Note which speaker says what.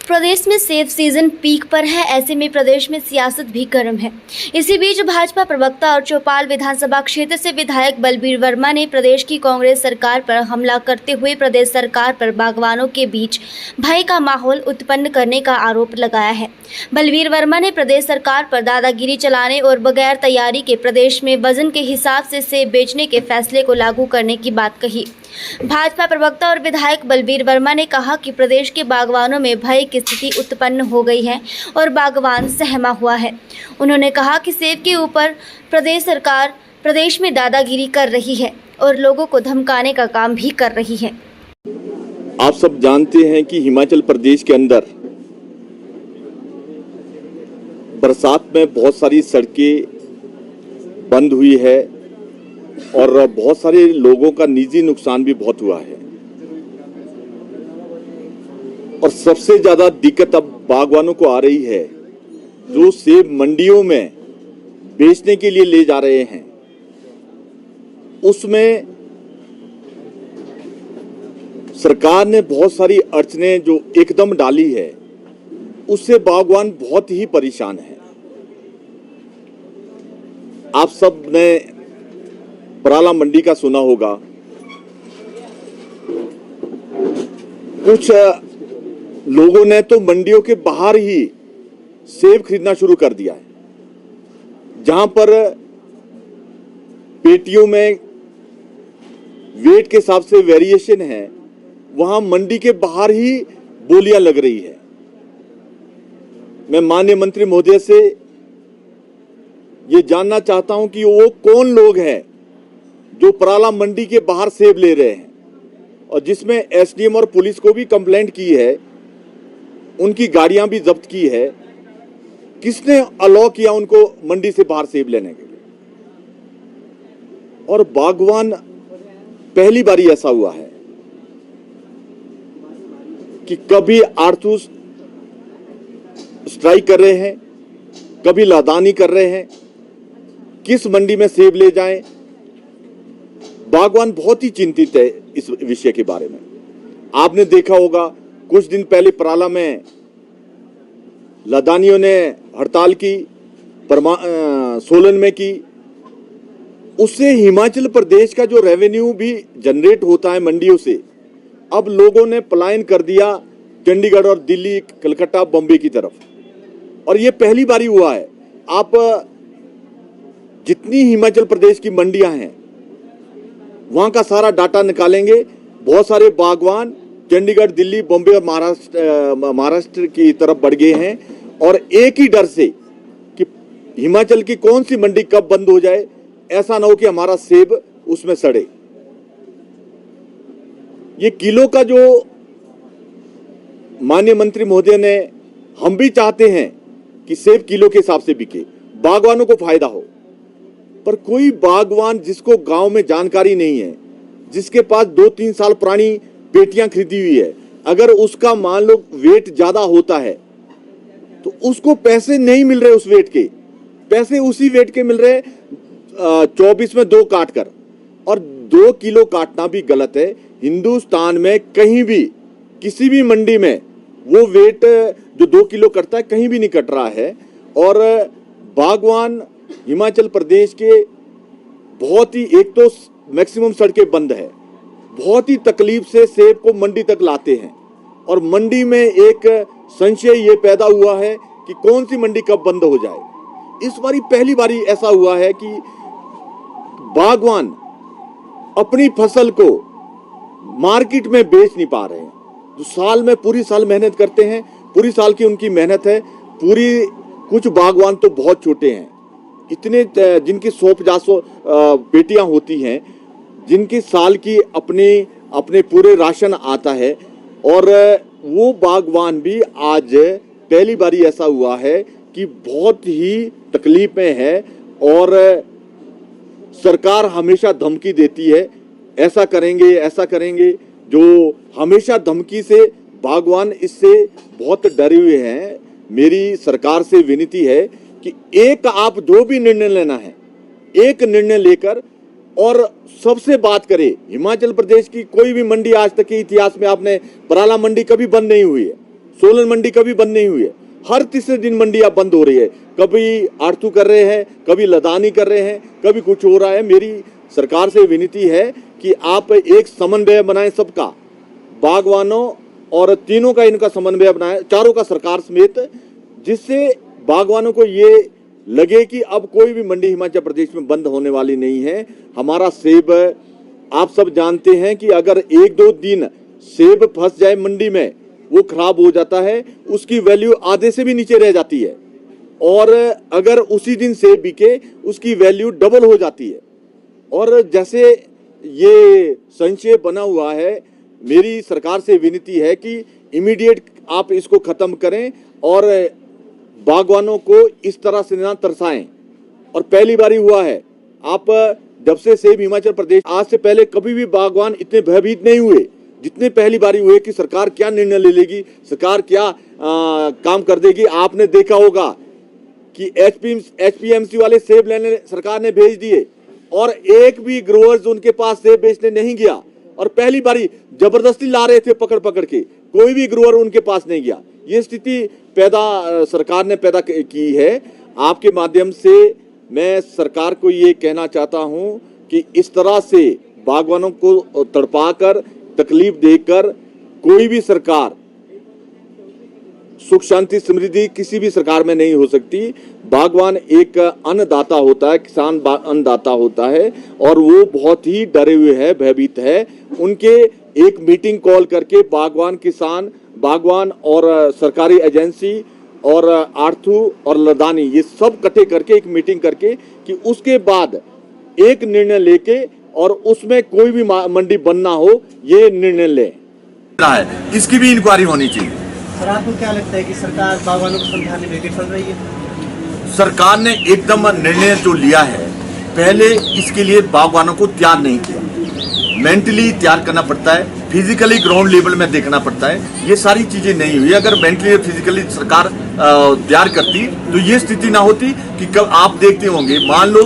Speaker 1: प्रदेश में सेब season peak पर है। ऐसे में प्रदेश में सियासत भी गर्म है। इसी बीच भाजपा प्रवक्ता और चौपाल विधानसभा क्षेत्र से विधायक बलबीर वर्मा ने प्रदेश की कांग्रेस सरकार पर हमला करते हुए प्रदेश सरकार पर बागवानों के बीच भय का माहौल उत्पन्न करने का आरोप लगाया है। बलबीर वर्मा ने प्रदेश सरकार पर दादागिरी चलाने और बगैर तैयारी के प्रदेश में वजन के हिसाब से सेब बेचने के फैसले को लागू करने की बात कही। भाजपा प्रवक्ता और विधायक बलबीर वर्मा ने कहा कि प्रदेश के बागवानों में भय की स्थिति उत्पन्न हो गई है और बागवान सहमा हुआ है। उन्होंने कहा कि सेब के ऊपर प्रदेश सरकार प्रदेश में दादागिरी कर रही है और लोगों को धमकाने का काम भी कर रही है।
Speaker 2: आप सब जानते हैं कि हिमाचल प्रदेश के अंदर बरसात में बहुत सारी सड़कें बंद हुई है और बहुत सारे लोगों का निजी नुकसान भी बहुत हुआ है। और सबसे ज्यादा दिक्कत अब बागवानों को आ रही है जो सेब मंडियों में बेचने के लिए ले जा रहे हैं। उसमें सरकार ने बहुत सारी अड़चनें जो एकदम डाली है, उससे बागवान बहुत ही परेशान है। आप सब ने पराला मंडी का सुना होगा। कुछ लोगों ने तो मंडियों के बाहर ही सेब खरीदना शुरू कर दिया है, जहां पर पेटियों में वेट के हिसाब से वेरिएशन है, वहां मंडी के बाहर ही बोलियां लग रही है। मैं माननीय मंत्री महोदय से ये जानना चाहता हूं कि वो कौन लोग हैं जो पराला मंडी के बाहर सेब ले रहे हैं, और जिसमें एसडीएम और पुलिस को भी कंप्लेंट की है, उनकी गाड़ियां भी जब्त की है। किसने अलाउ किया उनको मंडी से बाहर सेब लेने के लिए? और बागवान पहली बारी ऐसा हुआ है कि कभी आड़तू स्ट्राइक कर रहे हैं, कभी लादानी कर रहे हैं, किस मंडी में सेब ले जाएं। बागवान बहुत ही चिंतित है इस विषय के बारे में। आपने देखा होगा कुछ दिन पहले पराला में लदानियों ने हड़ताल की, सोलन में की। उससे हिमाचल प्रदेश का जो रेवेन्यू भी जनरेट होता है मंडियों से, अब लोगों ने पलायन कर दिया चंडीगढ़ और दिल्ली, कलकत्ता, बॉम्बे की तरफ। और ये पहली बारी हुआ है। आप जितनी हिमाचल प्रदेश की मंडियां हैं वहां का सारा डाटा निकालेंगे, बहुत सारे बागवान चंडीगढ़, दिल्ली, बॉम्बे और महाराष्ट्र की तरफ बढ़ गए हैं। और एक ही डर से कि हिमाचल की कौन सी मंडी कब बंद हो जाए, ऐसा ना हो कि हमारा सेब उसमें सड़े। ये किलो का जो माननीय मंत्री महोदय ने, हम भी चाहते हैं कि सेब किलो के हिसाब से बिके, बागवानों को फायदा हो। पर कोई बागवान जिसको गांव में जानकारी नहीं है, जिसके पास 2-3 साल पुरानी पेटियां खरीदी हुई है, अगर उसका मान लो वेट ज्यादा होता है तो उसको पैसे नहीं मिल रहे। उस वेट के पैसे उसी वेट के मिल रहे 24 में 2 काट कर। और 2 किलो काटना भी गलत है। हिंदुस्तान में कहीं भी किसी भी मंडी में वो वेट जो 2 किलो कटता है कहीं भी नहीं कट रहा है। और बागवान हिमाचल प्रदेश के बहुत ही, एक तो मैक्सिमम सड़कें बंद है, बहुत ही तकलीफ से सेब को मंडी तक लाते हैं। और मंडी में एक संशय ये पैदा हुआ है कि कौन सी मंडी कब बंद हो जाए। इस बारी पहली बारी ऐसा हुआ है कि बागवान अपनी फसल को मार्केट में बेच नहीं पा रहे हैं। जो साल में पूरी साल मेहनत करते हैं, पूरी साल की उनकी मेहनत है पूरी। कुछ बागवान तो बहुत छोटे हैं, इतने जिनकी 100-50 पेटियां होती हैं, जिनकी साल की अपने पूरे राशन आता है। और वो बागवान भी आज पहली बारी ऐसा हुआ है कि बहुत ही तकलीफ में है। और सरकार हमेशा धमकी देती है, ऐसा करेंगे ऐसा करेंगे, जो हमेशा धमकी से बागवान इससे बहुत डरे हुए हैं। मेरी सरकार से विनती है कि एक आप जो भी निर्णय लेना है, एक निर्णय लेकर और सबसे बात करें। हिमाचल प्रदेश की कोई भी मंडी आज तक के इतिहास में आपने पराला मंडी कभी बंद नहीं हुई है। सोलन मंडी कभी बंद नहीं हुई है, हर तीसरे दिन मंडी अब बंद हो रही है। कभी आड़तू कर रहे हैं, कभी लदानी कर रहे हैं, कभी कुछ हो रहा है। मेरी सरकार से विनती है कि आप एक समन्वय बनाएं सबका, बागवानों और तीनों का इनका समन्वय बनाएं, चारों का, सरकार समेत, जिससे बागवानों को ये लगे कि अब कोई भी मंडी हिमाचल प्रदेश में बंद होने वाली नहीं है। हमारा सेब आप सब जानते हैं कि अगर 1-2 दिन सेब फंस जाए मंडी में, वो खराब हो जाता है, उसकी वैल्यू आधे से भी नीचे रह जाती है, और अगर उसी दिन सेब बिके उसकी वैल्यू डबल हो जाती है। और जैसे ये संशय बना हुआ है, मेरी सरकार से विनती है कि इमीडिएट आप इसको खत्म करें और बागवानों को इस तरह से ना तरसाएं। और पहली बारी हुआ है, आप जब से सेब हिमाचल प्रदेश, आज से पहले कभी भी बागवान इतने भयभीत नहीं हुए जितने पहली बारी हुए कि सरकार क्या निर्णय ले लेगी, सरकार क्या काम कर देगी। आपने देखा होगा कि HPMC वाले सेब लेने सरकार ने भेज दिए और एक भी ग्रोअर्स उनके पास सेब बेचने नहीं गया, और पहली बारी जबरदस्ती ला रहे थे पकड़ पकड़ के, कोई भी ग्रोअर उनके पास नहीं गया। ये स्थिति सरकार ने पैदा की है। आपके माध्यम से मैं सरकार को ये कहना चाहता हूं कि इस तरह से बागवानों को तड़पाकर, तकलीफ देकर कोई भी सरकार, सुख शांति समृद्धि किसी भी सरकार में नहीं हो सकती। बागवान एक अन्नदाता होता है, किसान अन्नदाता होता है, और वो बहुत ही डरे हुए है, भयभीत है। उनके एक मीटिंग कॉल करके बागवान और सरकारी एजेंसी और आड़तू और लदानी, ये सब इकट्ठे करके एक मीटिंग करके कि उसके बाद एक निर्णय लेके और उसमें कोई भी मंडी बंद ना हो, ये निर्णय ले
Speaker 3: रहा है, इसकी भी इंक्वायरी होनी चाहिए।
Speaker 4: सर, आपको क्या लगता है कि सरकार बागवानों को समझाने में विफल रही है?
Speaker 3: सरकार ने एकदम निर्णय जो लिया है, पहले इसके लिए बागवानों को तैयार नहीं किया। मेंटली तैयार करना पड़ता है, फिजिकली ग्राउंड लेवल में देखना पड़ता है। ये सारी चीजें नहीं हुई। अगर मेंटली और फिजिकली सरकार तैयार करती तो ये स्थिति ना होती कि कब आप देखते होंगे, मान लो